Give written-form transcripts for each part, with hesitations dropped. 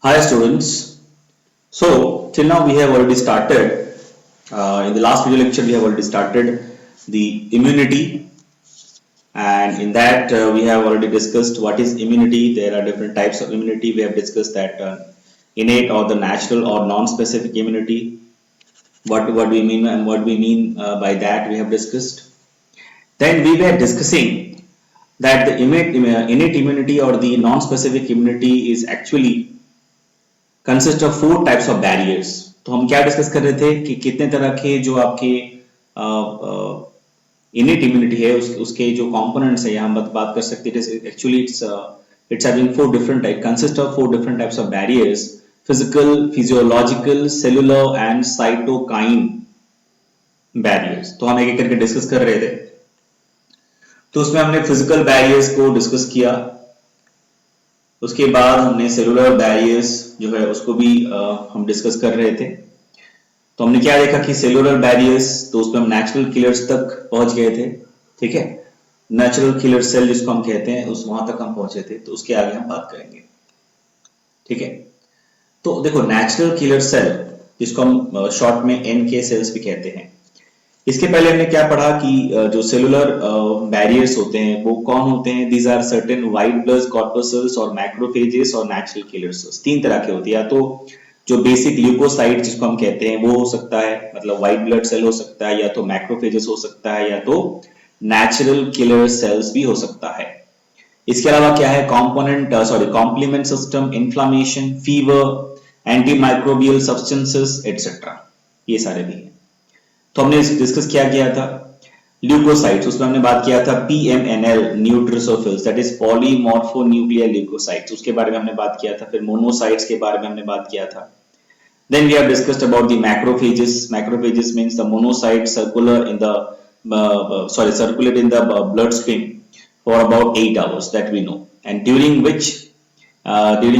Hi students. So till now we have already started. In the last video lecture we have already started the immunity, and in that we have already discussed what is immunity. There are different types of immunity. We have discussed that innate or the natural or non-specific immunity. What we mean and what we mean by that we have discussed. Then we were discussing that the innate immunity or the non-specific immunity is actually consist of 4 types of barriers. तो हम क्या discuss कर रहे थे कि कितने तरह के जो आपके इनेट इम्यूनिटी है उसके जो कंपोनेंट्स है यहाँ बात कर सकते हैं। Actually it's having 4 different type, consist of 4 different types of barriers: physical, physiological, cellular and cytokine barriers. तो हम एक एक करके डिस्कस कर रहे थे। तो उसमें हमने फिजिकल बैरियर्स को डिस्कस किया, उसके बाद हमने सेलुलर बैरियर्स जो है उसको भी हम डिस्कस कर रहे थे। तो हमने क्या देखा कि सेलुलर बैरियर्स, तो उसमें हम नेचुरल किलर्स तक पहुंच गए थे। ठीक है, नेचुरल किलर सेल जिसको हम कहते हैं उस वहां तक हम पहुंचे थे। तो उसके आगे हम बात करेंगे। ठीक है, तो देखो नेचुरल किलर सेल जिसको हम शॉर्ट में NK सेल्स भी कहते हैं, इसके पहले हमने क्या पढ़ा कि जो सेलुलर बैरियर्स होते हैं वो कौन होते हैं? These are certain white blood corpuscles और मैक्रोफेजेस और नेचुरल किलर सेल्स। 3 तरह के होते हैं। या तो जो बेसिक ल्यूकोसाइट जिसको हम कहते हैं वो हो सकता है, मतलब व्हाइट ब्लड सेल हो सकता है, या तो मैक्रोफेजेस हो सकता है, या तो नेचुरल किलर सेल्स भी हो सकता है। इसके अलावा क्या है? Complement system, inflammation, fever, antimicrobial substances etcetera, ये सारे भी है। तो हमने डिस्कस क्या किया था? ल्यूकोसाइट्स, उसमें हमने बात किया था PMNL neutrophils, that is polymorphonuclear leukocytes, उसके बारे में हमने बात किया था। फिर मोनोसाइट्स के बारे में हमने बात किया था। Then we have discussed about the macrophages. Macrophages means the monocyte circulate in the bloodstream for about 8 hours, that we know, and during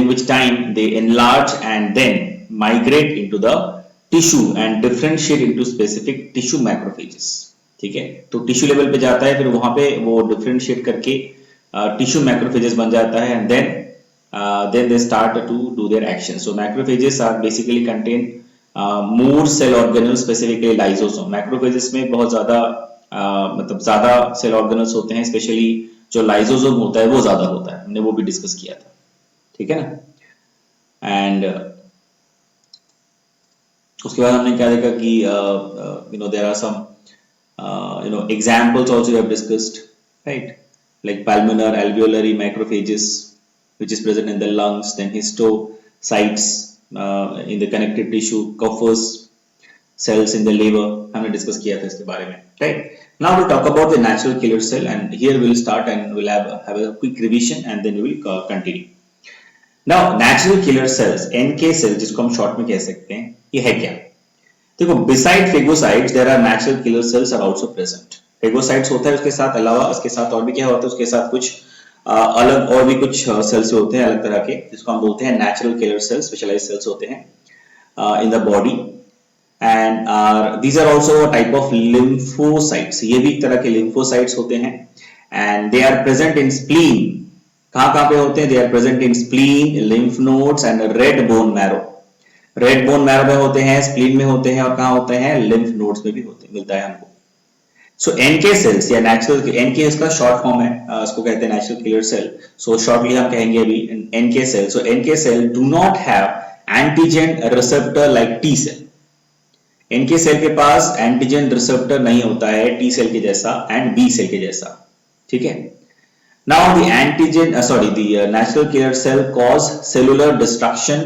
which time they enlarge and then migrate into the tissue and differentiate into specific tissue macrophages. ठीक है, तो tissue level पे जाता है, फिर वहां पे वो डिफरेंशिएट करके टिश्यू मैक्रोफेजेस बन जाता है, and then they start to do their action. So macrophages are basically contain more cell organelles, specifically lysosome. Macrophages में बहुत ज्यादा मतलब ज्यादा सेल ऑर्गेनल्स होते हैं, स्पेशली जो लाइसोसोम होता है वो ज्यादा होता है। हमने वो भी डिस्कस किया था। ठीक है ना। एंड उसके बाद हमने क्या देखा कि there are some examples also we have discussed, right? Like pulmonar alveolary macrophages, which is present in the lungs, then histocytes in the connective tissue, Kupffer's cells in the liver, हमने discuss किया था इसके बारे में, right? Now we'll talk about the natural killer cell, and here we'll start and we'll have a quick revision and then we will continue. Now natural killer cells, NK cells जिसको हम short में कह सकते हैं, ये है क्या? देखो, beside phagocytes there are natural killer cells are also present. Phagocytes होता है, उसके साथ अलावा उसके साथ और भी क्या होता है? उसके साथ कुछ अलग और भी कुछ सेल्स होते हैं अलग तरह के, जिसको हम बोलते हैं natural killer cells, specialized cells होते हैं in the body. And these are also a type of lymphocytes, ये भी एक तरह के लिम्फोसाइट्स होते हैं। And they are present in spleen. कहां पे होते हैं? They are present in spleen, lymph nodes and red bone marrow. Red bone marrow में होते हैं, स्प्लीन में होते हैं, और कहां होते हैं? लिम्फ नोड्स में भी होते हैं, मिलता है हमको। सो एनके सेल्स या नेचुरल, एनके इसका शॉर्ट फॉर्म है, इसको कहते हैं natural killer cell. So shortly हम कहेंगे अभी NK cell. So NK cell do not have antigen receptor like T cell. NK cell के पास एंटीजन रिसेप्टर नहीं होता है टी सेल के जैसा एंड बी सेल के जैसा। ठीक है, now the natural killer cell cause cellular destruction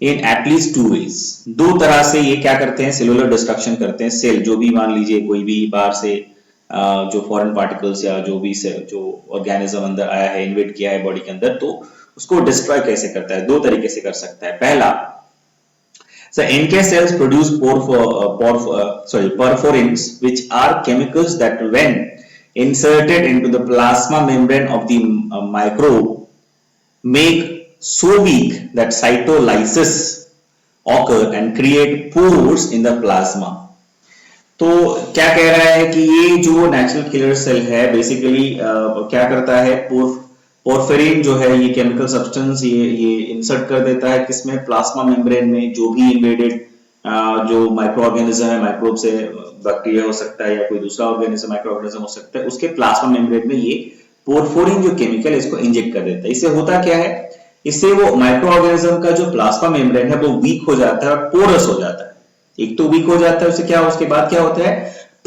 in at least 2 ways। 2 तरह से ये क्या करते हैं? सेलुलर डिस्ट्रक्शन करते हैं। सेल जो भी, मान लीजिए कोई भी बाहर से जो फॉरेन पार्टिकल्स या जो भी जो ऑर्गेनिज्म अंदर आया है, इन्वेड किया है बॉडी के अंदर, तो उसको डिस्ट्रॉय कैसे करता है? 2 तरीके से कर सकता है। पहला, NK cells produce perforins, which are chemicals that when inserted into the plasma membrane of the microbe make so weak that cytolysis occur and create pores in the plasma। तो क्या कह रहा है कि ये जो नेचुरल किलर सेल है basically क्या करता है? पोरफिरिन जो है ये केमिकल सब्सटेंस ये इंसर्ट कर देता है किसमें, प्लाज्मा मेम्ब्रेन में, जो भी इन्वेडेड जो माइक्रो ऑर्गेनिज्म है, माइक्रोब से बैक्टीरिया हो सकता है या कोई दूसरा ऑर्गेनिज्म माइक्रो ऑर्गेनिज्म हो सकता है, उसके प्लाज्मा मेम्ब्रेन में ये पोरफिरिन जो केमिकल है इसको इंजेक्ट कर देता है। इससे होता क्या है, इससे वो माइक्रो ऑर्गेनिज्म का जो प्लाज्मा मेम्ब्रेन है वो वीक हो जाता है और पोरस हो जाता है। एक तो वीक हो जाता है, उससे क्या, उसके बाद क्या होता है,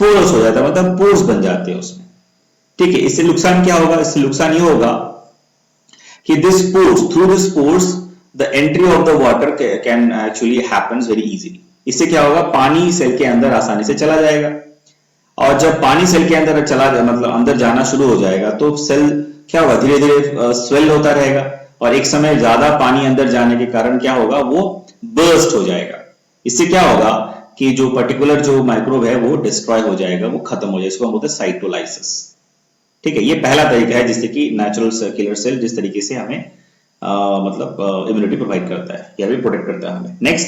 पोरस हो जाता है, मतलब पोर्स बन जाते हैं उसमें। ठीक है, इससे नुकसान क्या होगा, इससे नुकसान ये होगा कि this pores, through this pores the entry of the water can actually happens very easily। इससे क्या होगा, पानी सेल के अंदर आसानी से चला जाएगा, और जब पानी सेल के अंदर चला जाए मतलब अंदर जाना शुरू हो जाएगा तो सेल क्या होगा, धीरे धीरे स्वेल होता रहेगा, और एक समय ज्यादा पानी अंदर जाने के कारण क्या होगा, वो बर्स्ट हो जाएगा। इससे क्या होगा कि जो पर्टिकुलर जो माइक्रोब है वो डिस्ट्रॉय हो जाएगा, वो खत्म हो जाएगा, इसको हम बोलते हैं साइटोलाइसिस। ठीक है, ये पहला तरीका है जिससे कि नेचुरल किलर सेल जिस तरीके से हमें मतलब इम्यूनिटी प्रोवाइड करता है या भी प्रोटेक्ट करता है हमें। Next,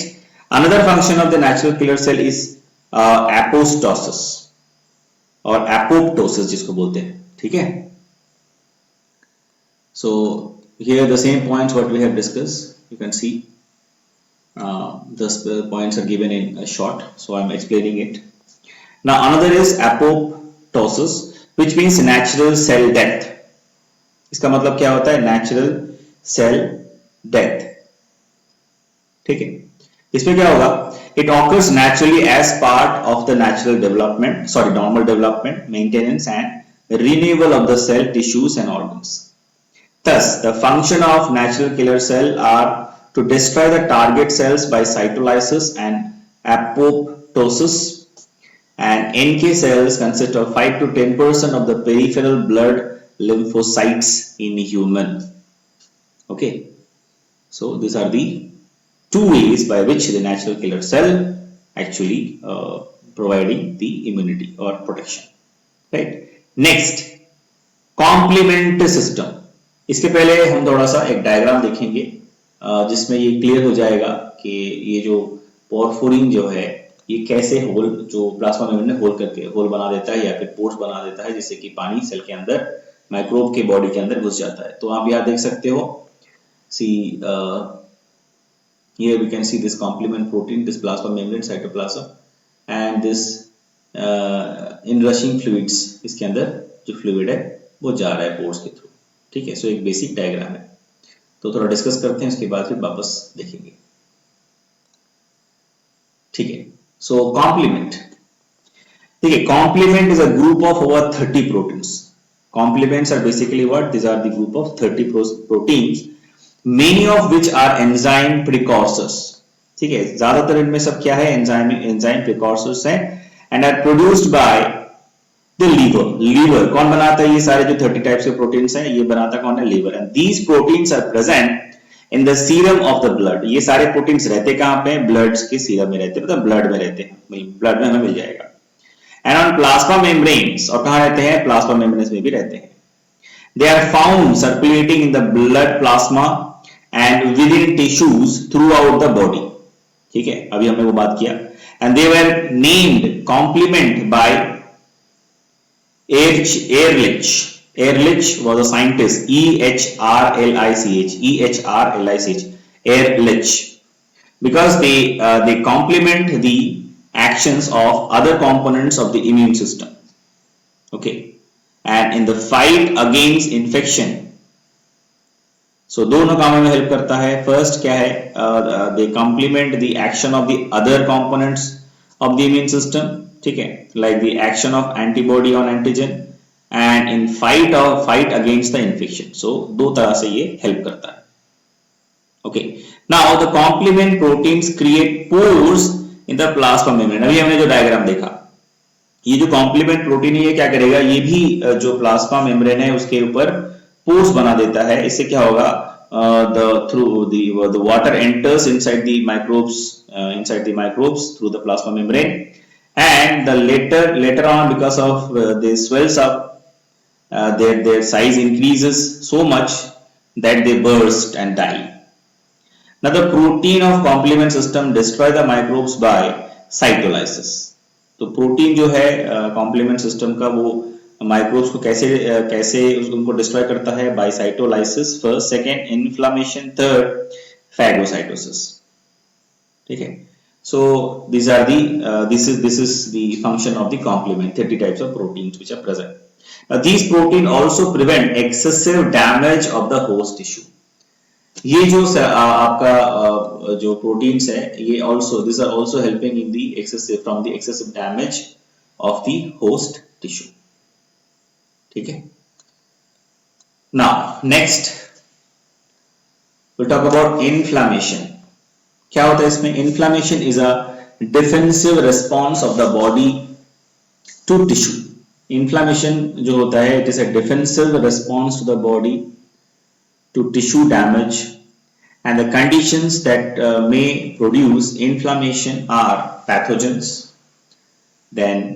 another function of the natural killer cell is apoptosis और एपोप्टोसिस जिसको बोलते हैं। ठीक है, सो here the same points what we have discussed, you can see the points are given in a short, so I'm explaining it now. Another is apoptosis, which means natural cell death। इसका मतलब क्या होता है, natural cell death. ठीक है, इसमें क्या होगा, it occurs naturally as part of the natural development, sorry normal development, maintenance and renewal of the cell tissues and organs। Thus the function of natural killer cell are to destroy the target cells by cytolysis and apoptosis, and NK cells consist of 5 to 10% of the peripheral blood lymphocytes in human। Okay, so these are the two ways by which the natural killer cell actually providing the immunity or protection, right? Next, complement system। इसके पहले हम थोड़ा सा एक diagram देखेंगे जिसमें ये clear हो जाएगा कि ये जो पोरफिरिन जो है ये कैसे होल, जो प्लाज्मा मेम्ब्रेन में होल करके होल बना देता है या फिर पोर्स बना देता है, जिससे कि पानी सेल के अंदर माइक्रोब के बॉडी के अंदर घुस जाता है। तो आप यहाँ देख सकते हो, सी here we can see this complement protein, this plasma membrane, cytoplasm, and this inrushing fluids, इसके अंदर जो फ्लूइड है वो जा रहा है पोर्स के थ्रू। ठीक है, सो एक बेसिक डायग्राम है, तो थोड़ा डिस्कस करते हैं, उसके बाद फिर वापस देखेंगे। ठीक है, सो कॉम्प्लीमेंट। ठीक है, complement is a group of over 30 proteins. Complements are basically what, this are the group of 30 proteins, many of which are enzyme precursors। ठीक है, ज्यादातर इनमें सब क्या है, एंजाइम प्रिकॉर्सर्स है, and are produced by the liver. कौन बनाता है ये सारे जो 30 टाइप्स के प्रोटीन्स हैं, ये बनाता कौन है, liver. And these proteins are present in the serum of the blood. ये सारे प्रोटीन्स रहते कहां पे, ब्लड के सीरम में रहते हैं, मतलब ब्लड में रहते हैं, ब्लड में हमें मिल जाएगा। एंड ऑन प्लाज्मा मेम्ब्रेन्स, और कहां रहते हैं, प्लाज्मा मेम्ब्रेन्स में भी रहते हैं। They are found circulating in the blood plasma and within tissues throughout the body. ठीक है, अभी हमने वो बात किया। And they were named complement by Ehrlich। Ehrlich was a scientist, Ehrlich, Ehrlich, because they complement the actions of other components of the immune system। Okay, and in the fight against infection, so दोनों कामों में help करता है। First क्या है, they complement the action of the other components of the immune system। ठीक है, like the action of antibody on antigen and in fight against the infection। so दो तरह से ये हेल्प करता है। okay, now the complement proteins create pores in the plasma membrane। अभी हमने जो डायग्राम देखा, ये जो complement प्रोटीन है ये क्या करेगा, ये भी जो प्लाज्मा मेम्ब्रेन है उसके ऊपर पोर्स बना देता है। इससे क्या होगा, the water enters inside the microbes through the plasma membrane, and the later on, because of they swells up, their size increases so much that they burst and die। now the protein of complement system destroy the microbes by cytolysis। तो protein जो है complement system का वो microbes को कैसे कैसे उनको destroy करता है, by cytolysis first, second inflammation, third phagocytosis. ठीक है, so this is the function of the complement, 30 types of proteins which are present. Now these protein also prevent excessive damage of the host tissue. ये जो आपका जो proteins है, ये also these are also helping in the excessive damage of the host tissue. ठीक है, now next we'll talk about inflammation. क्या होता है इसमें? Inflammation is a defensive response of the body to tissue. Inflammation जो होता है, it is a defensive response to the body to tissue damage, and the conditions that may produce inflammation are pathogens, then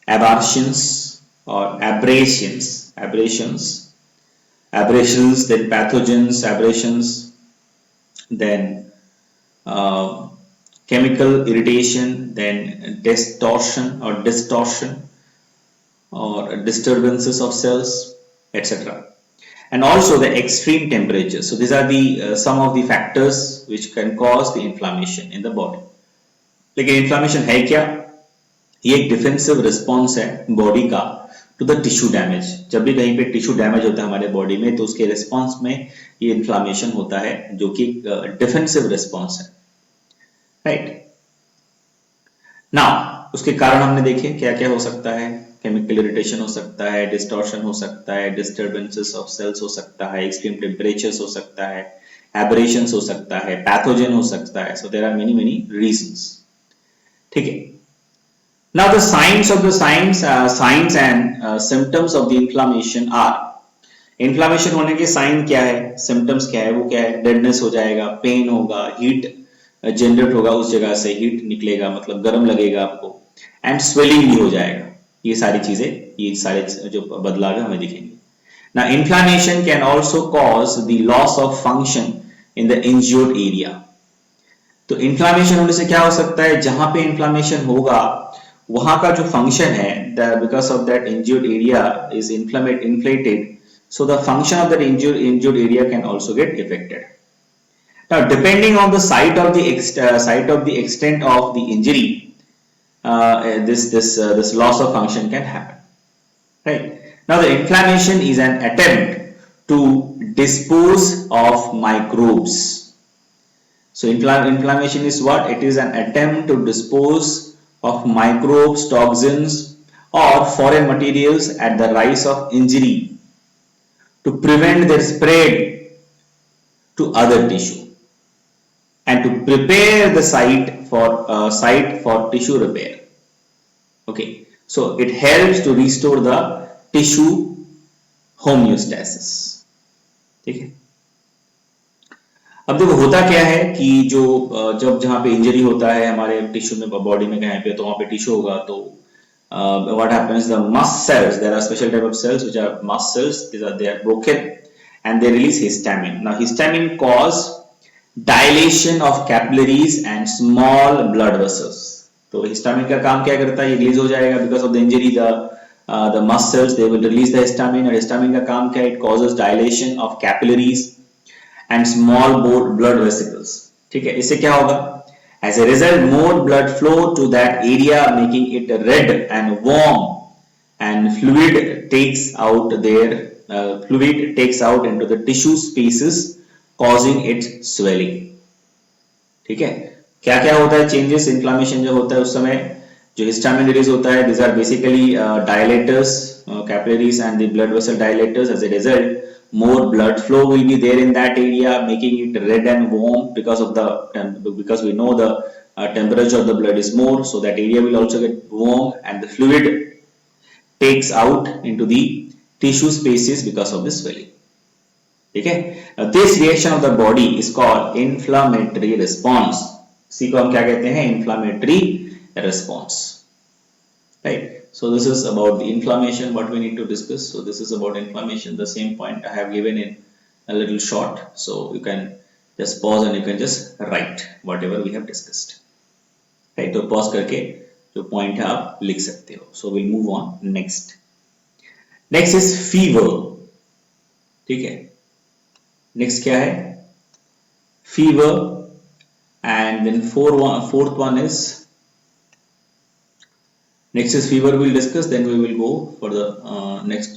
aberrations or abrasions, then pathogens, aberrations, then chemical irritation, then distortion or disturbances of cells, etc. And also the extreme temperature. So these are the some of the factors which can cause the inflammation in the body. लेकिन inflammation है क्या? ये एक defensive response है body का to the tissue damage. जब भी कहीं पे टिश्यू डैमेज होता है हमारे बॉडी में, तो उसके रिस्पॉन्स में ये इन्फ्लामेशन होता है, जो कि डिफेंसिव रिस्पॉन्स है, राइट। नाउ उसके कारण हमने देखे क्या क्या हो सकता है। केमिकल इरिटेशन हो सकता है, डिस्टॉर्शन हो सकता है, डिस्टर्बेंसेस ऑफ सेल्स हो सकता है, एक्सट्रीम टेम्परेचर्स हो सकता है, एबरेशंस हो सकता है, पैथोजन हो सकता है। So there are many many reasons. ठीक है, now the signs and symptoms of the inflammation are, inflammation होने के साइन क्या है, symptoms क्या है, वो क्या है? डेडनेस हो जाएगा, पेन होगा, हीट जनरेट होगा, उस जगह से हीट निकलेगा, मतलब गर्म लगेगा आपको, एंड स्वेलिंग भी हो जाएगा। ये सारी चीजें, ये सारे जो बदलाव है हमें दिखेंगे। Now inflammation can also cause the loss of function in the injured area. तो इन्फ्लामेशन होने से क्या हो सकता है? जहां पे इन्फ्लामेशन होगा वहां का जो फंक्शन है, because of that इंज्यूर्ड area is inflated, so the function of that injured area can also get affected. Now depending on the site of the extent of the injury, this loss of function can happen, right? Now the inflammation is an attempt to dispose of microbes. So inflammation is what? It is an attempt to dispose of microbes, toxins or foreign materials at the rise of injury, to prevent their spread to other tissue and to prepare the site for tissue repair. Okay, so it helps to restore the tissue homeostasis. ठीक है, अब देखो होता क्या है कि जो जब जहां पे इंजरी होता है हमारे टिश्यू में, बॉडी में कहीं पे, तो वहां पे टिश्यू होगा, तो what happens, the mast cells, there are special type of cells which are mast cells, they are broken and they release histamine. Now histamine cause dilation of capillaries and small blood vessels. तो histamine का काम क्या करता है? ये release हो जाएगा because of the injury, the mast cells they will release the histamine, और histamine का काम क्या है? It causes dilation of capillaries and small blood vesicles. ठीक है, इससे क्या होगा? As a result, more blood flow to that area, making it red and warm, and fluid takes out into the tissue spaces, causing its swelling. ठीक है, क्या क्या होता है चेंजेस? इन्फ्लामेशन जो होता है उस समय जो हिस्टामिन रिलीज होता है, these are basically dilators, capillaries and the blood vessel dilators. As a result, more blood flow will be there in that area, making it red and warm because we know the temperature of the blood is more, so that area will also get warm and the fluid takes out into the tissue spaces because of the swelling. ठीक है, this reaction of the body is called inflammatory response. इसी को हम क्या कहते हैं? inflammatory response, right? So this is about the inflammation, what we need to discuss. So this is about inflammation. The same point I have given in a little short, so you can just pause and you can just write whatever we have discussed, right? तो pause करके जो point है आप लिख सकते हो. So we'll move on next. Next is fever, ठीक है, नेक्स्ट क्या है, fever, and then fourth one is, next is fever we'll discuss, then we will go for the next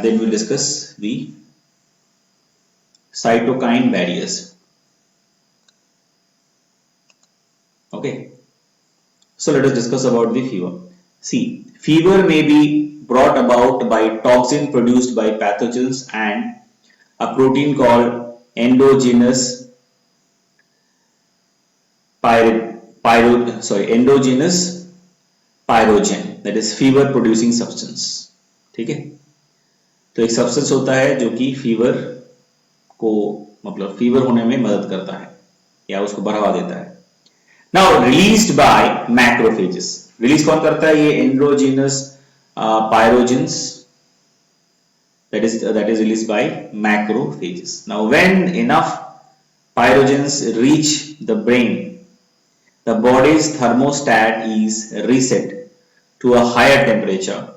then we'll discuss the cytokine barriers. Okay, so let us discuss about the fever. See, fever may be brought about by toxin produced by pathogens and a protein called endogenous endogenous pyrogen, that is fever producing substance. ठीक है, तो एक substance होता है जो कि fever को, मतलब फीवर होने में मदद करता है या उसको बढ़ावा देता है. Now released by macrophages, release कौन करता है, ये androgynous pyrogens, that is released by macrophages. Now when enough pyrogens reach the brain, the body's thermostat is reset to a higher temperature,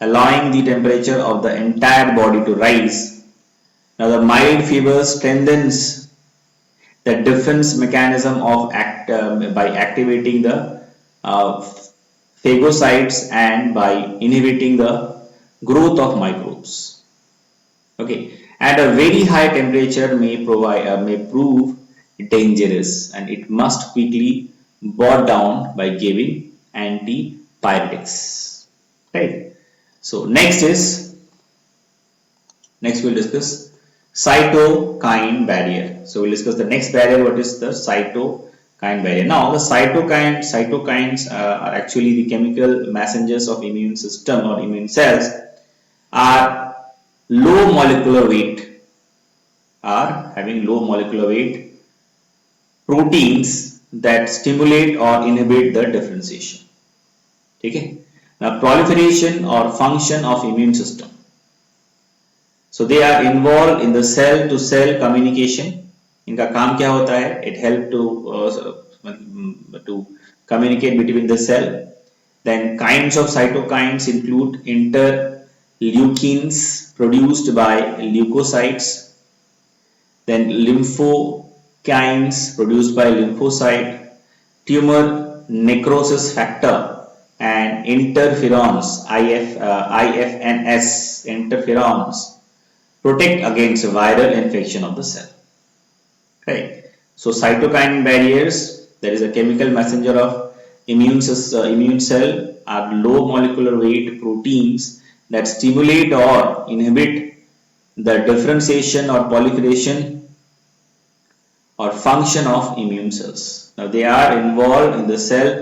allowing the temperature of the entire body to rise. Now the mild fever strengthens the defense mechanism of by activating the phagocytes and by inhibiting the growth of microbes. Okay, at a very high temperature may prove dangerous, and it must quickly brought down by giving antipyretics. Right. So next we'll discuss cytokine barrier. So we'll discuss the next barrier. What is the cytokine barrier? Now the cytokines are actually the chemical messengers of immune system or immune cells, are low molecular weight, are having low molecular weight proteins that stimulate or inhibit the differentiation. ठीक है, now proliferation or function of immune system. So they are involved in the cell to cell communication. इनका काम क्या होता है, it help to communicate between the cell. Then kinds of cytokines include interleukins produced by leukocytes, then lymphokines produced by lymphocyte, tumor necrosis factor, and interferons, IFNS interferons protect against viral infection of the cell. Right. So cytokine barriers, that is a chemical messenger of immune cell, are low molecular weight proteins that stimulate or inhibit the differentiation or proliferation or function of immune cells. Now they are involved in the cell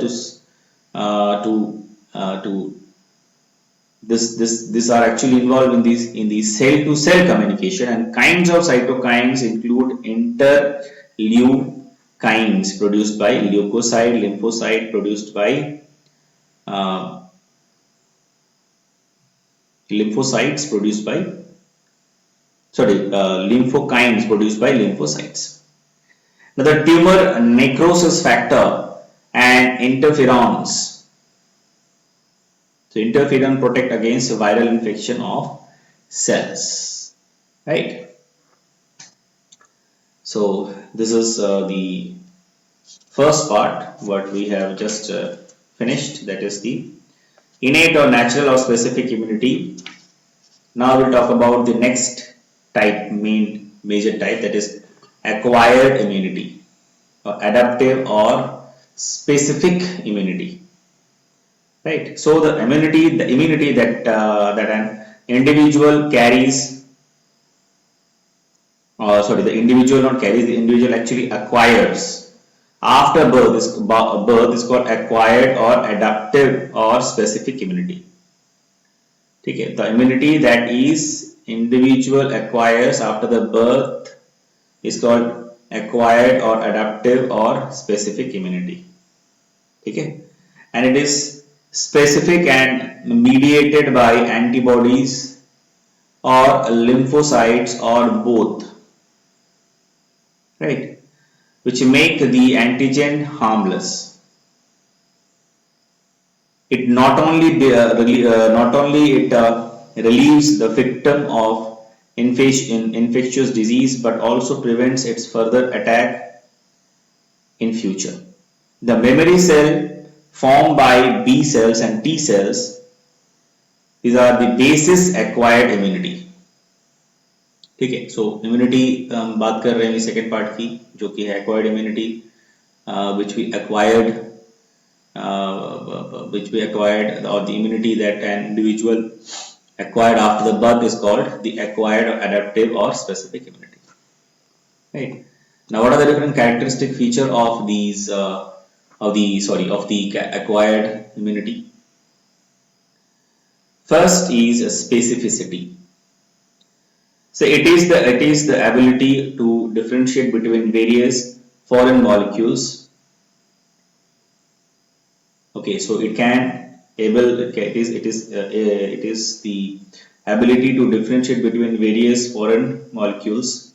this are actually involved in the cell to cell communication, and kinds of cytokines include interleukins produced by leukocyte, lymphocyte produced by lymphokines produced by lymphocytes. Now the tumor necrosis factor and interferons. So interferon protect against viral infection of cells, right? So this is the first part what we have just finished, that is the innate or natural or specific immunity. Now we'll talk about the next type, major type, that is acquired immunity or adaptive or specific immunity. Right. So the immunity that an individual carries, the individual actually acquires after birth is called acquired or adaptive or specific immunity. ठीक है, the immunity that is individual acquires after the birth is called acquired or adaptive or specific immunity. ठीक है, and it is specific and mediated by antibodies or lymphocytes or both, right, which make the antigen harmless. It not only it relieves the victim of infectious disease, but also prevents its further attack in future. The memory cell formed by B cells and T cells, these are the basis acquired immunity. ठीक है, सो immunity हम बात कर रहे हैं second part की, जो कि है acquired immunity, which we acquired or the immunity that an individual acquired after the birth is called the acquired or adaptive or specific immunity, right? Now what are the different characteristic feature of these of the acquired immunity? First is specificity. So it is the ability to differentiate between various foreign molecules. Okay, so it is the ability to differentiate between various foreign molecules.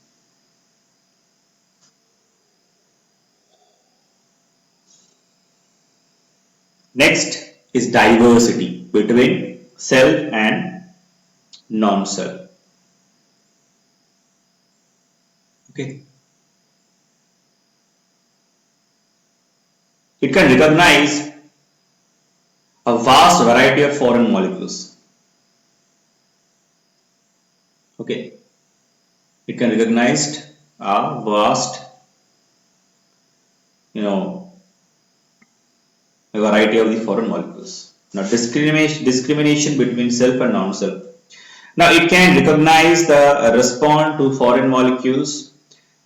Next is diversity between self and non-self. Okay. It can recognize a vast variety of foreign molecules. Okay. It can recognize a vast, a variety of the foreign molecules. Now, discrimination between self and non-self. Now, it can recognize the response to foreign molecules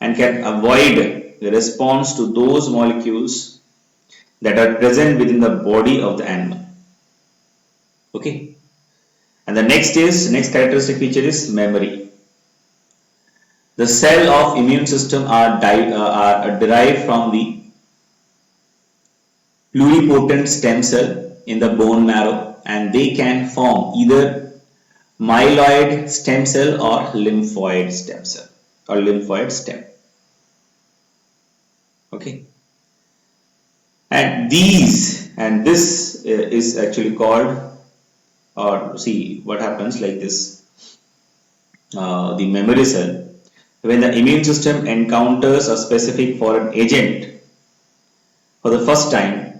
and can avoid the response to those molecules that are present within the body of the animal. Okay. And the next characteristic feature is memory. The cell of immune system are derived from the pluripotent stem cell in the bone marrow, and they can form either myeloid stem cell or lymphoid stem cell or lymphoid stem. Okay, and this is actually called, or see what happens like this. The memory cell, when the immune system encounters a specific foreign agent for the first time,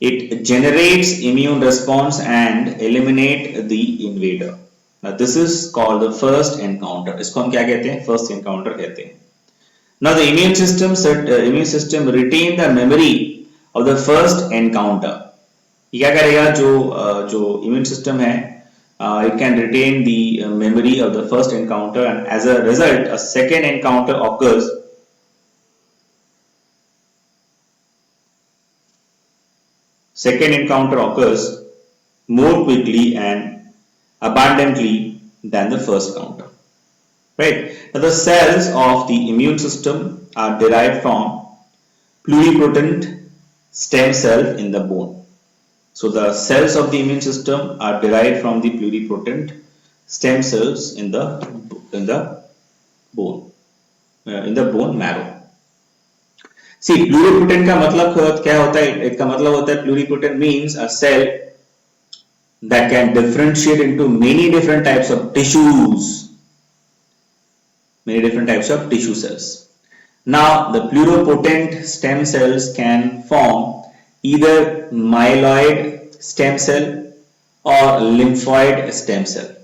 it generates immune response and eliminate the invader. Now this is called the first encounter. इसको हम क्या कहते हैं? First encounter कहते हैं. Now the immune system retain the memory of the first encounter. ये क्या करेगा? जो immune system है, it can retain the memory of the first encounter, and as a result, a second encounter occurs. Second encounter occurs more quickly and abundantly than the first encounter. Right? Now the cells of the immune system are derived from pluripotent stem cell in the bone. So the cells of the immune system are derived from the pluripotent stem cells in the bone marrow. See, pluripotent का मतलब क्या होता है? इसका मतलब होता है pluripotent means a cell that can differentiate into many different types of tissues, many different types of tissue cells. Now, the pluripotent stem cells can form either myeloid stem cell or lymphoid stem cell.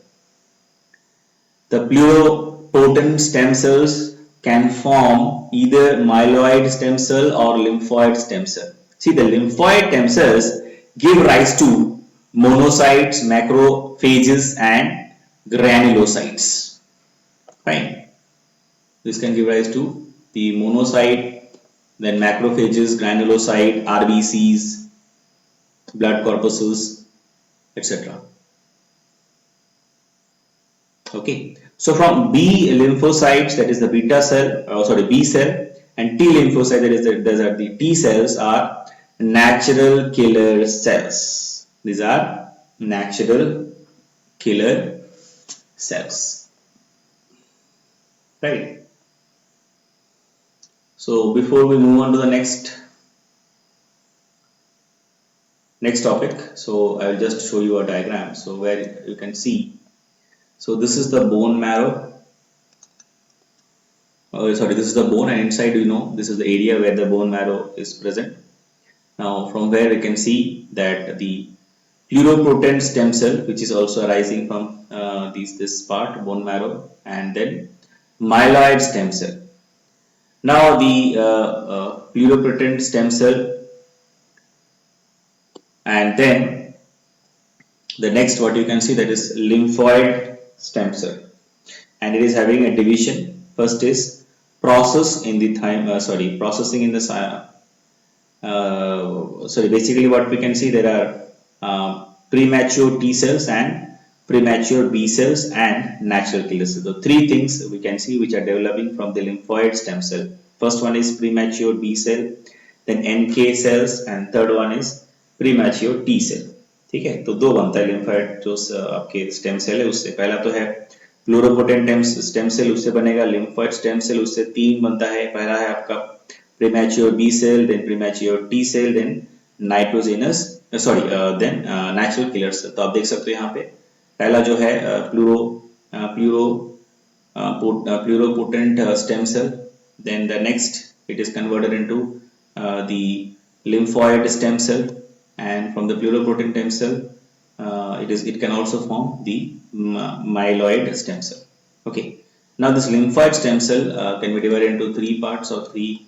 The pluripotent stem cells can form either myeloid stem cell or lymphoid stem cell. See, the lymphoid stem cells give rise to monocytes, macrophages and granulocytes. Fine. This can give rise to the monocyte, then macrophages, granulocyte, RBCs, blood corpuscles, etc. Okay, so from B lymphocytes, that is the beta cell, B cell, and T lymphocyte, that are the T cells, are natural killer cells. These are natural killer cells, right? So before we move on to the next Next topic. So I will just show you a diagram. So where you can see. So this is the bone marrow. Sorry, this is the bone, and inside, this is the area where the bone marrow is present. Now, from where we can see that the pluripotent stem cell, which is also arising from this part, bone marrow, and then myeloid stem cell. Now, the pluripotent stem cell, and then the next what you can see, that is lymphoid stem cell, and it is having a division. First is processing in the basically what we can see, there are premature T cells and premature B cells and natural killer cells. So three things we can see which are developing from the lymphoid stem cell. First one is premature B cell, then NK cells, and third one is premature T cell. ठीक है, तो दो बनता है lymphoid जो आपके stem cell है उससे. पहला तो है प्लूरोपोटेंट स्टेम सेल, उससे बनेगा lymphoid स्टेम सेल, उससे तीन बनता है. पहला है आपका premature B cell, then premature T cell, then nitrogenous then natural killer cell. तो आप देख सकते हो यहाँ पे पहला जो है pluripotent stem cell, then the next it is converted into the lymphoid stem cell, and from the pluripotent stem cell it can also form the myeloid stem cell. Okay, now this lymphoid stem cell can be divided into three parts, or three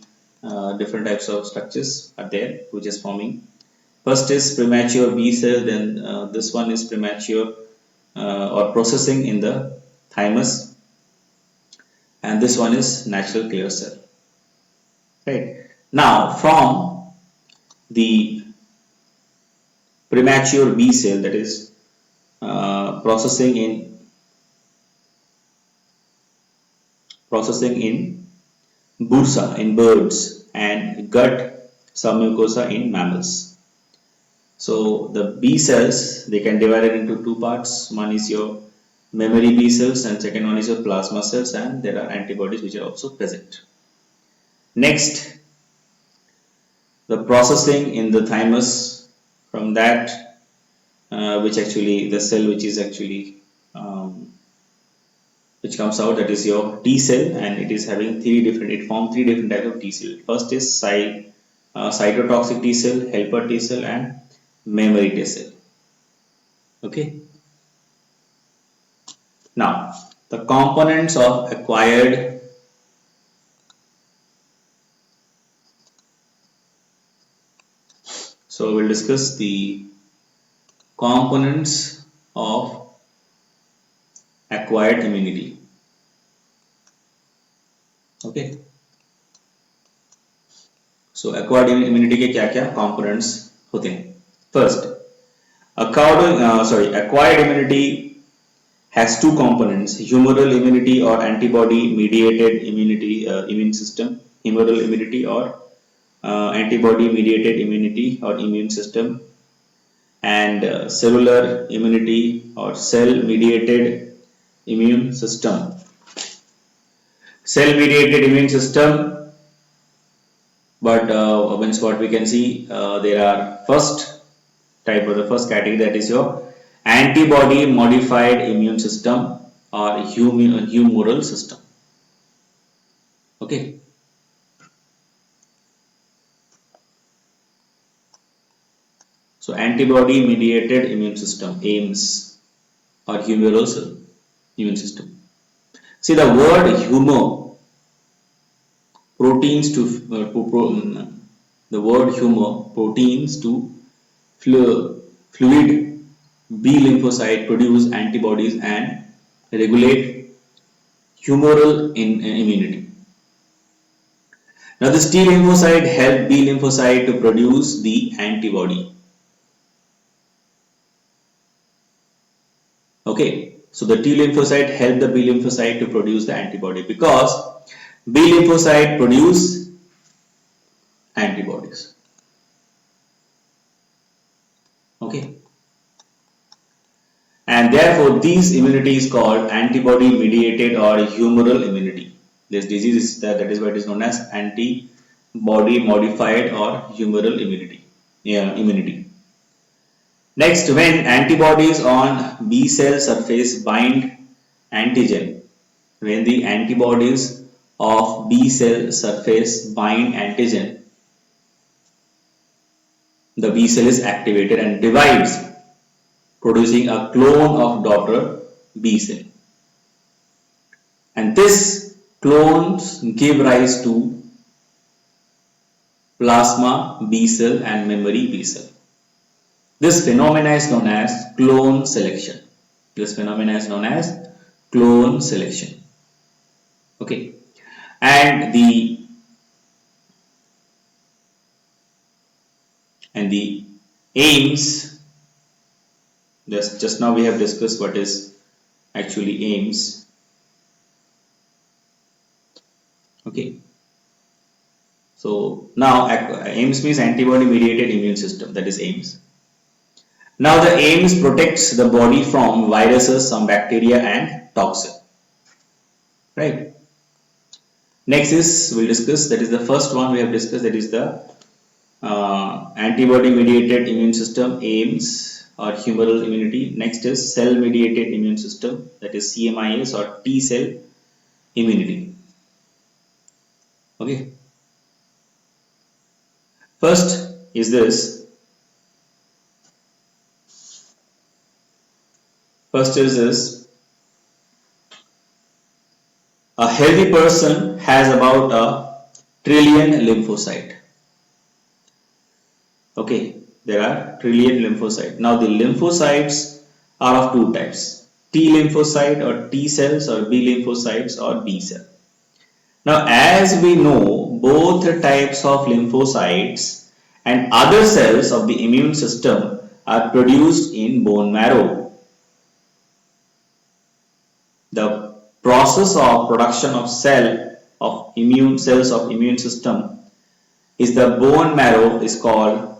different types of structures are there which is forming. First is premature B cell, then this one is premature or processing in the thymus, and this one is natural killer cell. Right, now from the premature B cell, that is processing in bursa in birds and gut submucosa in mammals. So the B cells, they can divide it into two parts. One is your memory B cells and second one is your plasma cells, and there are antibodies which are also present. Next, the processing in the thymus, from that which actually the cell which is actually which comes out, that is your T cell, and it is having it forms three different types of T cell. First is cytotoxic T cell, helper T cell, and memory T cell. Okay, now the components of acquired so we'll discuss the components of acquired immunity. Okay, so acquired immunity के क्या क्या components होते हैं? First, acquired immunity has two components: humoral immunity or antibody mediated immunity, immune system, humoral immunity or antibody mediated immunity or immune system, and cellular immunity or cell mediated immune system. Cell mediated immune system, but what we can see, there are first type, or the first category, that is your antibody modified immune system or humoral system. Okay, so antibody mediated immune system, AIMS, or humoral immune system. See, the word humor proteins to the word humor proteins to fluid B lymphocyte produce antibodies and regulate humoral immunity. Now this T lymphocyte help B lymphocyte to produce the antibody. Okay, so the T lymphocyte help the B lymphocyte to produce the antibody, because B lymphocyte produce antibodies. Okay, and therefore this immunity is called antibody mediated or humoral immunity. This disease is that is what is known as antibody modified or humoral immunity. Next, when antibodies on B cell surface bind antigen, when the antibodies of B cell surface bind antigen, the B cell is activated and divides, producing a clone of daughter B cell. And this clones give rise to plasma B cell and memory B cell. This phenomena is known as clone selection. This phenomena is known as clone selection. Okay, and the aims. Just now we have discussed what is actually aims. Okay, so now aims means antibody mediated immune system. That is aims. Now the aims protects the body from viruses, some bacteria and toxin. Right. Next is we'll discuss, that is the first one we have discussed, that is the antibody mediated immune system, aims or humoral immunity. Next is cell mediated immune system, that is CMIS or T cell immunity. Okay. First is this. First is this. A healthy person has about a trillion lymphocyte. Okay, there are trillion lymphocytes. Now the lymphocytes are of two types: T lymphocyte or T cells, or B lymphocytes or B cell. Now as we know, both types of lymphocytes and other cells of the immune system are produced in bone marrow. The process of production of cells of immune system is the bone marrow is called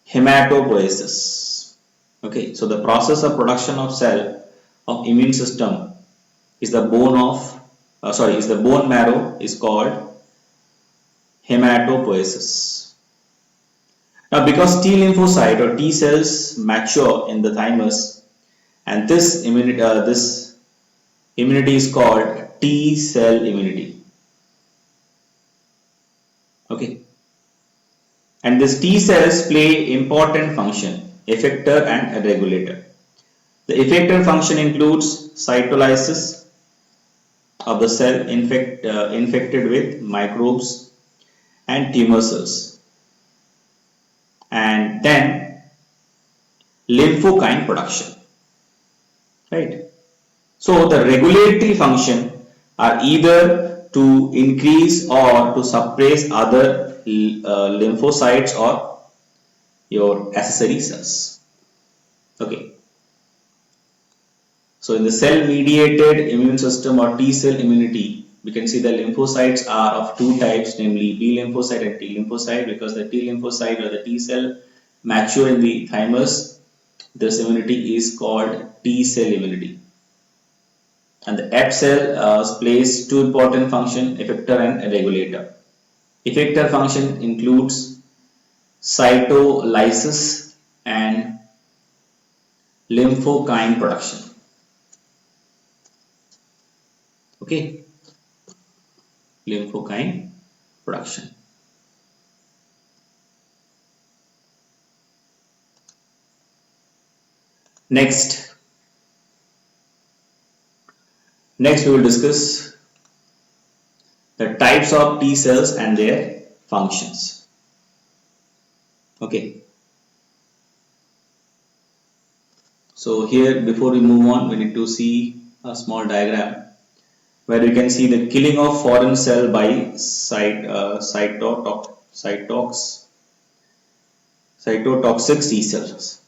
hematopoiesis. Okay, so the process of production of cell of immune system is the bone marrow is called hematopoiesis. Now because T lymphocyte or T cells mature in the thymus, and this immunity is called T cell immunity. Okay, and these T cells play important function, effector and regulator. The effector function includes cytolysis of the cell infected with microbes and tumor cells, and then lymphokine production. Right. So the regulatory function are either to increase or to suppress other lymphocytes or your accessory cells. Okay. So in the cell mediated immune system or T cell immunity, we can see the lymphocytes are of two types, namely B lymphocyte and T lymphocyte. Because the T lymphocyte or the T cell mature in the thymus, this immunity is called T cell immunity. And the F cell plays two important functions, effector and regulator. Effector function includes cytolysis and lymphokine production. Okay, lymphokine production. Next we will discuss the types of T cells and their functions. Okay. So here, before we move on, we need to see a small diagram where we can see the killing of foreign cell by cytotoxic T cells.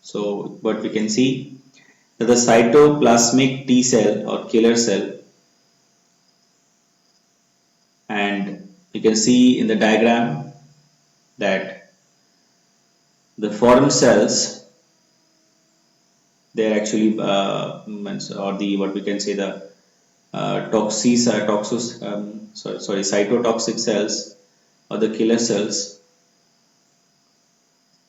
So what we can see that the cytoplasmic T cell or killer cell, and you can see in the diagram that the foreign cells, they are actually or the what we can say the cytotoxic cells or the killer cells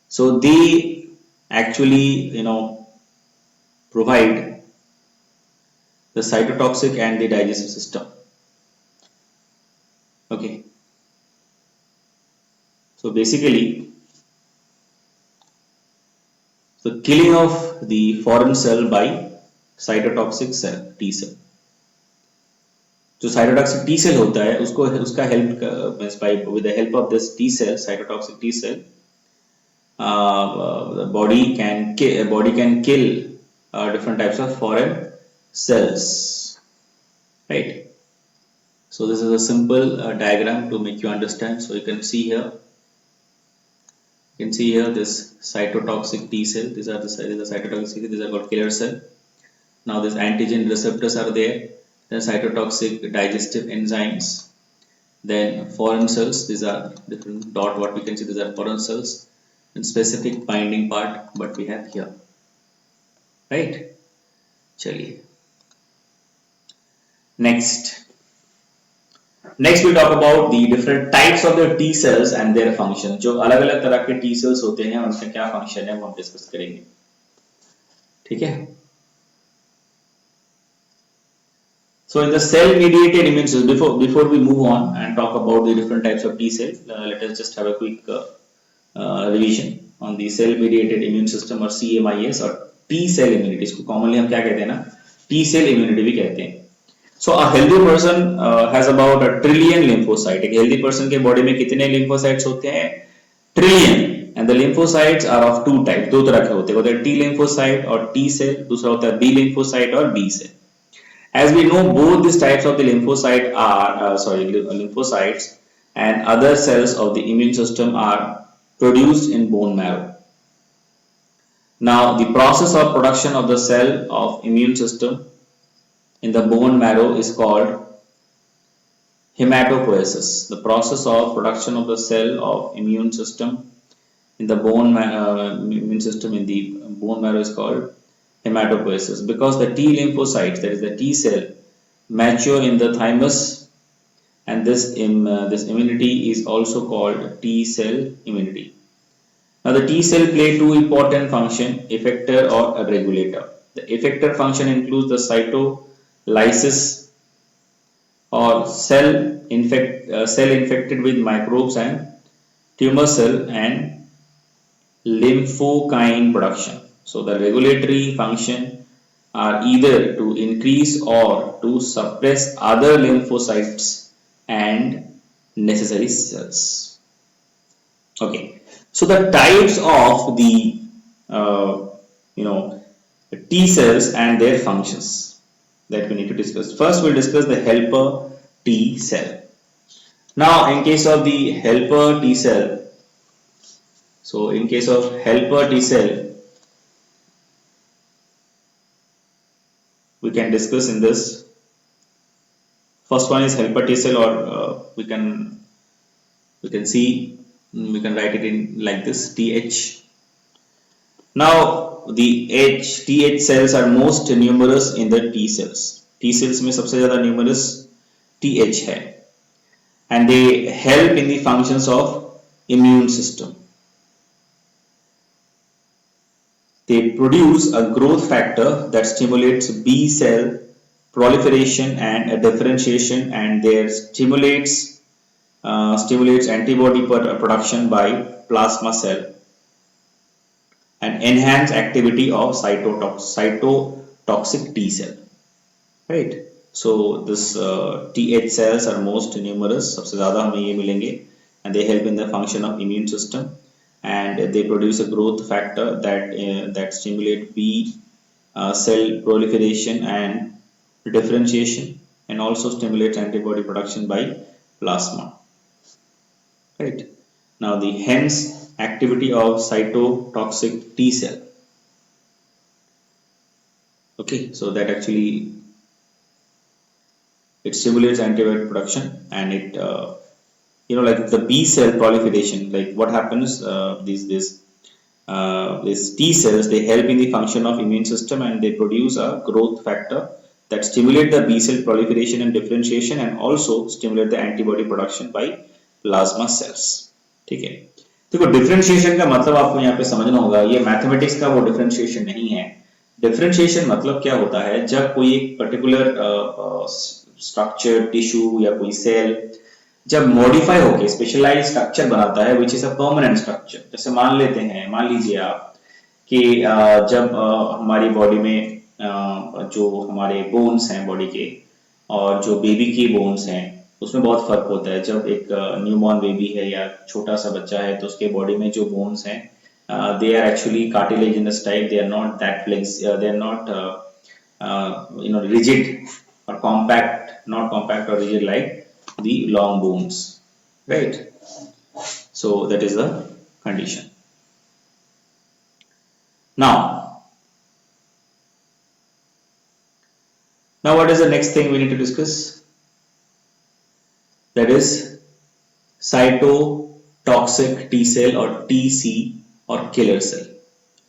So they actually, provide the cytotoxic and the digestive system. Okay. So basically, the killing of the foreign cell by cytotoxic cell T cell. जो cytotoxic T cell होता है उसको उसका help with the help of this T cell cytotoxic T cell the body can kill different types of foreign cells, right? So this is a simple diagram to make you understand. So you can see here, this cytotoxic T cell. These are the cytotoxic. These are called killer cell. Now these antigen receptors are there. Then cytotoxic digestive enzymes. Then foreign cells. These are different dot. What we can see. These are foreign cells. And specific binding part. But we have here. Right? चलिए next we talk about the different types of the T cells and their function. जो अलग अलग तरह के T cells होते हैं उनका क्या function है वो हम डिस्कस करेंगे. ठीक है. So in the cell mediated immune cells, before we move on and talk about the different types of T cells, let us just have a quick revision on the cell mediated immune system or CMIS और T cell immunity. इसको commonly हम क्या कहते हैं ना, T cell immunity भी कहते हैं. So a healthy person has about a trillion lymphocytes. एक healthy person के body में कितने lymphocytes होते हैं? Trillion. And the lymphocytes are of two types. दो तरह के होते हैं. T lymphocyte और T cell. दूसरा होता है B lymphocyte और B cell. As we know, both these types of the lymphocyte are lymphocytes and other cells of the immune system are produced in bone marrow. Now, the process of production of the cell of immune system in the bone marrow is called hematopoiesis. The process of production of the cell of immune system in the bone marrow is called hematopoiesis, because the T lymphocytes, that is the T cell, mature in the thymus, and this immunity is also called T cell immunity. Now the T cell play two important functions: effector or a regulator. The effector function includes the cytolysis or cell infected with microbes and tumor cell and lymphokine production. So the regulatory function are either to increase or to suppress other lymphocytes and necessary cells. Okay, so the types of the T cells and their functions that we need to discuss. First, we'll discuss the helper T cell. Now, in case of the helper T cell, we can discuss in this. First one is helper T cell, or we can write it in like this, TH. Now the TH cells are most numerous in the T cells. T cells में सबसे ज़्यादा numerous TH है, and they help in the functions of immune system. They produce a growth factor that stimulates B cell proliferation and differentiation, and there stimulates antibody production by plasma cell and enhance activity of cytotoxic T cell. Right. So this TH cells are most numerous. सबसे ज़्यादा हमें ये मिलेंगे, and they help in the function of immune system, and they produce a growth factor that stimulate B cell proliferation and differentiation, and also stimulates antibody production by plasma. Right. Now the hence activity of cytotoxic T cell. Okay, so that actually it stimulates antibody production, and it like the B cell proliferation. Like what happens? These T cells, they help in the function of immune system, and they produce a growth factor that stimulate the B cell proliferation and differentiation, and also stimulate the antibody production by plasma cells. ठीक है. देखो differentiation का मतलब आपको यहाँ पे समझना होगा, ये मैथमेटिक्स का वो डिफरेंशिएशन नहीं है। डिफरेंशिएशन मतलब क्या होता है, जब कोई एक पर्टिकुलर स्ट्रक्चर, टिश्यू या कोई सेल जब मॉडिफाई होके स्पेशलाइज स्ट्रक्चर बनाता है which is a permanent structure. जैसे मान लीजिए आप कि जब हमारी बॉडी में जो हमारे बोन्स हैं बॉडी के और जो बेबी के बोन्स हैं उसमें बहुत फर्क होता है। जब एक न्यूबॉर्न बेबी है या छोटा सा बच्चा है तो उसके बॉडी में जो बोन्स हैं they are actually cartilaginous type, they are not that they are not rigid or compact, not compact or rigid like the long bones, right? So that is the condition. Now what is the next thing we need to discuss? That is cytotoxic T cell or TC or killer cell.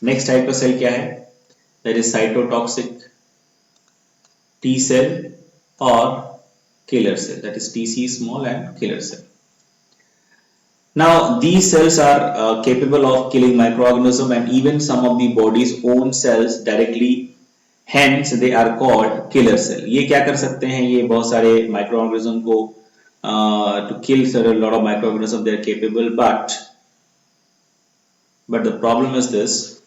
Next type of cell क्या है? That is cytotoxic T cell or killer cell. That is TC small and killer cell. Now these cells are capable of killing microorganisms and even some of the body's own cells directly. Hence they are called killer cell. ये क्या कर सकते हैं? ये बहुत सारे microorganism को to kill a lot of microorganisms they are capable, but the problem is this.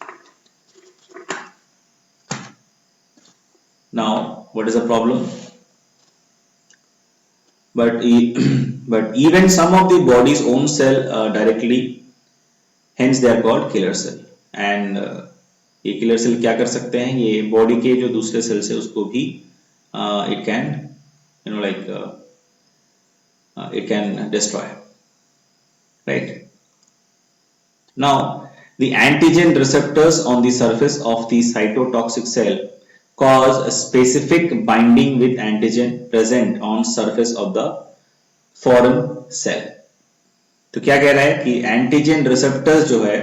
Now what is the problem? But even some of the body's own cell directly, hence they are called killer cell. And ये killer cell क्या कर सकते हैं? ये body के जो दूसरे sales है उसको भी it can it can destroy, right? Now the antigen receptors on the surface of the cytotoxic cell cause a specific binding with antigen present on surface of the foreign cell. तो क्या कह रहा है कि antigen receptors जो है,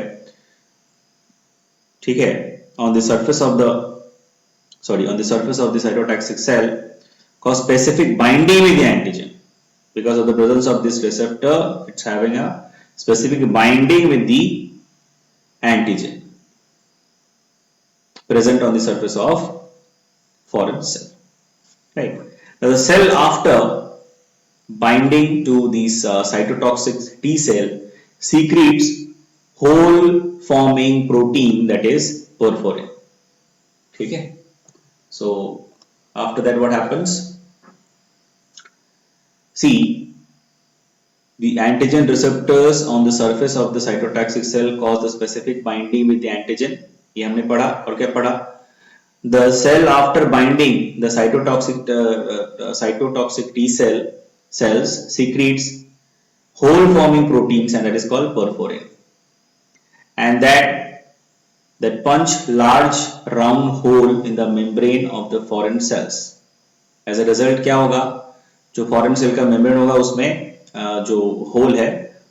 ठीक है, on the surface of the cytotoxic cell cause specific binding with the antigen. Because of the presence of this receptor, it's having a specific binding with the antigen present on the surface of foreign cell, right? Now the cell after binding to this cytotoxic T cell secretes whole forming protein, that is perforin. ठीक है? So after that what happens? See, the antigen receptors on the surface of the cytotoxic cell cause the specific binding with the antigen. ये हमने पढ़ा। और क्या पढ़ा? The cell after binding the cytotoxic T cells secretes whole forming proteins, and that is called perforin, and that punch large round hole in the membrane of the foreign cells. As a result क्या होगा? जो foreign cell का membrane होगा उसमें जो hole है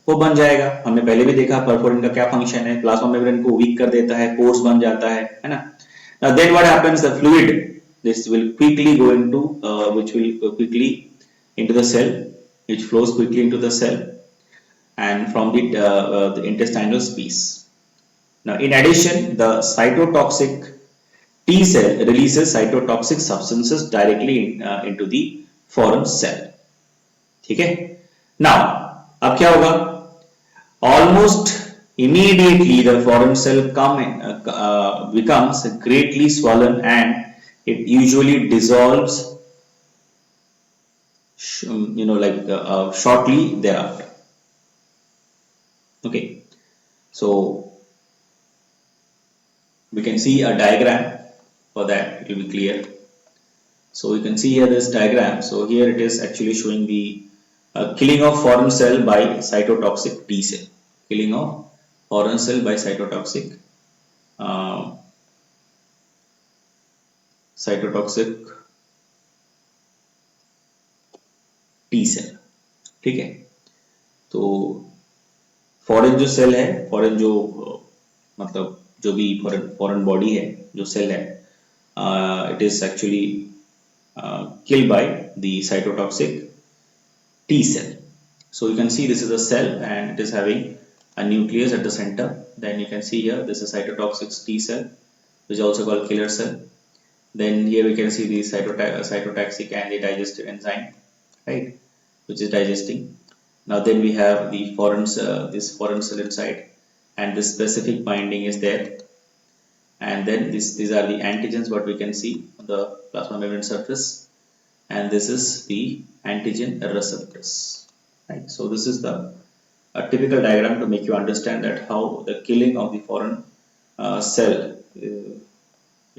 वो बन जाएगा। हमने पहले भी देखा perforin का क्या function है, प्लाज्मा मेम्ब्रेन को weak कर देता है, pores बन जाता है ना। Now then what happens? The fluid this will quickly go into which will quickly into the cell, which flows quickly into the cell and from the intestinal space. Now in addition, the cytotoxic T cell releases cytotoxic substances directly into the foreign cell. ठीक है? Now अब क्या होगा? Almost immediately the foreign cell becomes greatly swollen and it usually dissolves shortly thereafter. Okay, so we can see a diagram for that, it will be clear. So you can see here this diagram. So here it is actually showing the killing of foreign cell by cytotoxic T cell. Killing of foreign cell by cytotoxic T cell. ठीक है? तो foreign जो cell है, foreign जो मतलब जो भी foreign body है, जो सेल है, it is actually killed by the cytotoxic T cell. So you can see this is a cell and it is having a nucleus at the center. Then you can see here this is cytotoxic T cell, which is also called killer cell. Then here we can see the cytotoxic and the digestive enzyme, right, which is digesting. Now then we have the this foreign cell inside, and this specific binding is there. And then these are the antigens what we can see on the plasma membrane surface, and this is the antigen receptors, right. So this is the a typical diagram to make you understand that how the killing of the foreign cell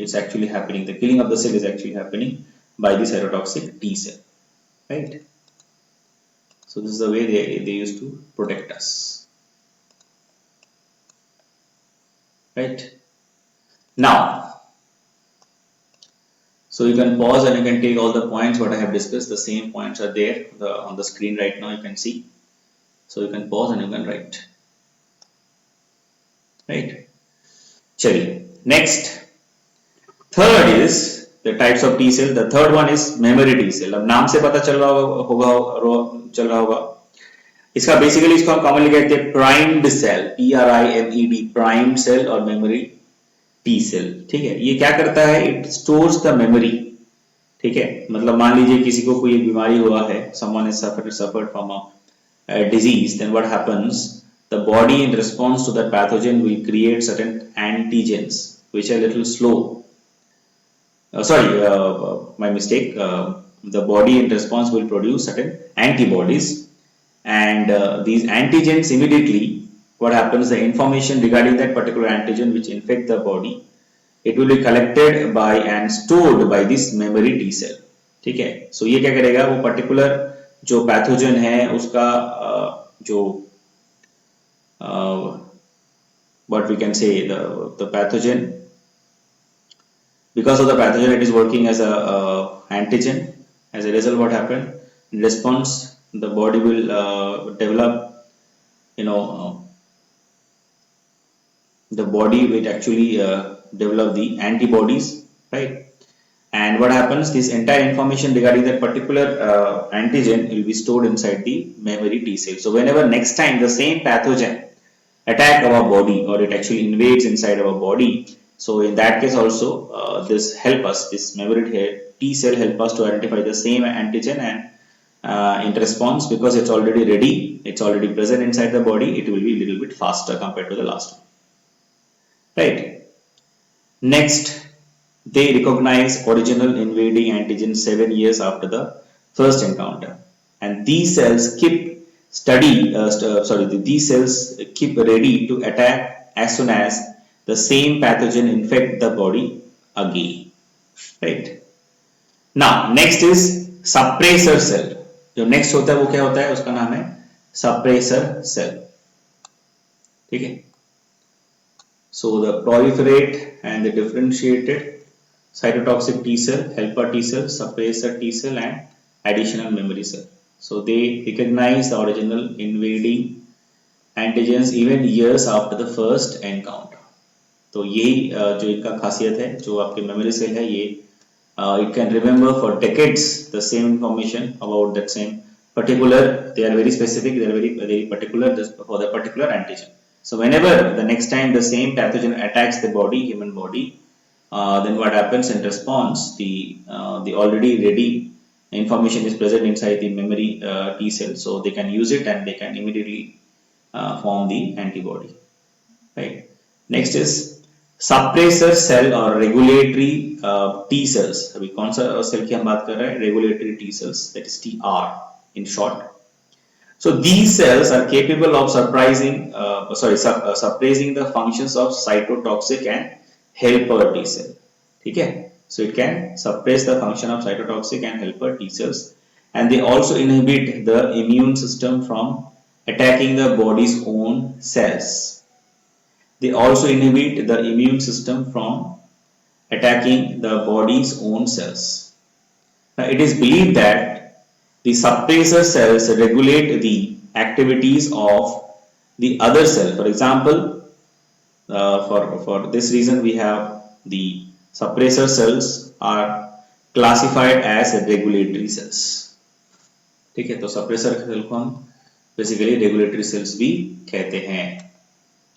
is actually happening. The killing of the cell is actually happening by the cytotoxic T cell, right. So this is the way they used to protect us, right. Now, so you can pause and you can take all the points what I have discussed. The same points are there on the screen right now, you can see. So you can pause and you can write, right. Chali. Next, third is the types of T cell. The third one is memory T cell. अब नाम से पता चल रहा होगा इसका basically इसको हम कॉमनली कहते हैं primed cell, PRIMED, primed cell और मेमोरी टी सेल, ठीक है। ये क्या करता है, इट स्टोर्स द मेमोरी, ठीक है। मतलब मान लीजिए किसी को कोई बीमारी हुआ है, someone has suffered from a disease, then what happens, the body in response to that pathogen will create certain antigens which are little slow. My mistake. The body in response will produce certain antibodies, and these antigens immediately, what happens, the information regarding that particular antigen which infect the body, it will be collected by and stored by this memory T cell, ठीक है। So ये क्या करेगा, वो particular जो pathogen है उसका जो what we can say, the pathogen, because of the pathogen it is working as a antigen. As a result, what happened, in response the body will develop, the body will actually develop the antibodies, right. And what happens, this entire information regarding that particular antigen will be stored inside the memory T cell. So whenever next time the same pathogen attack our body, or it actually invades inside our body, so in that case also this memory T cell help us to identify the same antigen, and in response, because it's already ready, it's already present inside the body, it will be a little bit faster compared to the last one, right. Next, they recognize original invading antigen 7 years after the first encounter, and these cells keep these cells keep ready to attack as soon as the same pathogen infect the body again, right. Now next is suppressor cell. जो next होता है वो क्या होता है, उसका नाम है suppressor cell, ठीक है। So the proliferate and the differentiated cytotoxic T cell, helper T cell, suppressor T cell and additional memory cell. So they recognize the original invading antigens even years after the first encounter. तो यही जो इनका खासियत है, जो आपके memory cell है, ये it can remember for decades the same information about that same particular, they are very specific, they are very particular for the particular antigen. So whenever the next time the same pathogen attacks the body, human body, then what happens, in response the already ready information is present inside the memory T cell, so they can use it and they can immediately form the antibody, right. Next is suppressor cell or regulatory T cells. अभी कौन सा cell की हम बात कर रहे हैं, regulatory T cells, that is TR in short. So these cells are capable of suppressing the functions of cytotoxic and helper T cell, ठीक है। So it can suppress the function of cytotoxic and helper T cells, and they also inhibit the immune system from attacking the body's own cells. They also inhibit the immune system from attacking the body's own cells. Now, it is believed that the suppressor cells regulate the activities of the other cell. For example, for this reason, we have the suppressor cells are classified as regulatory cells. ठीक है, तो suppressor cell को हम basically regulatory cells भी कहते हैं,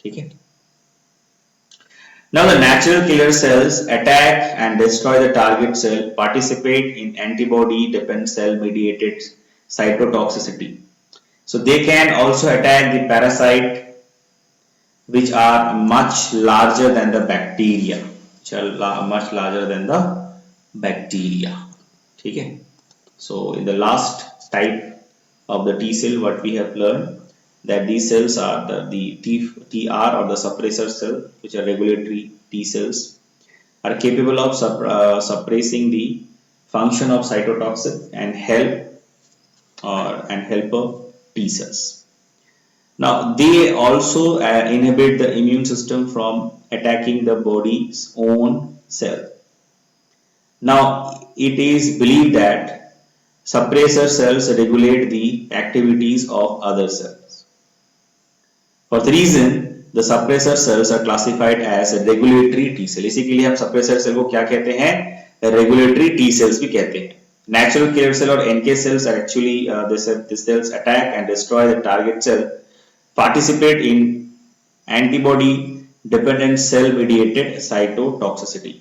ठीक है. Now the natural killer cells attack and destroy the target cell, participate in antibody dependent cell mediated cytotoxicity. So they can also attack the parasite which are much larger than the bacteria, much larger than the bacteria. Okay. So in the last type of the T cell, what we have learned that these cells are the TR or the suppressor cell, which are regulatory T cells, are capable of suppressing the function of cytotoxic and helper T cells. Now they also inhibit the immune system from attacking the body's own cell. Now it is believed that suppressor cells regulate the activities of other cells. For the reason, the suppressor cells are classified as a regulatory T cell. इसी के लिए हम suppressor cell को क्या कहते हैं? Regulatory T cells भी कहते हैं. Natural killer cell और NK cells are actually these cells attack and destroy the target cell, participate in antibody dependent cell mediated cytotoxicity.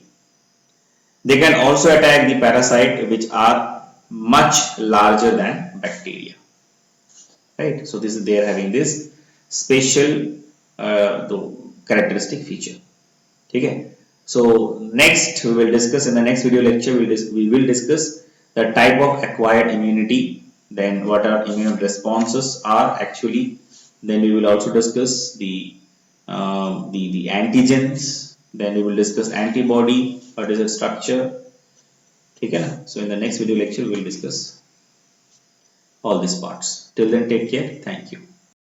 They can also attack the parasite which are much larger than bacteria. Right? So this is they are having this special characteristic feature. Okay. So next we will discuss in the next video lecture we will discuss the type of acquired immunity, then what our immune responses are actually, then we will also discuss the antigens, then we will discuss antibody, what is its structure. Okay, so in the next video lecture we will discuss all these parts. Till then, take care. Thank you.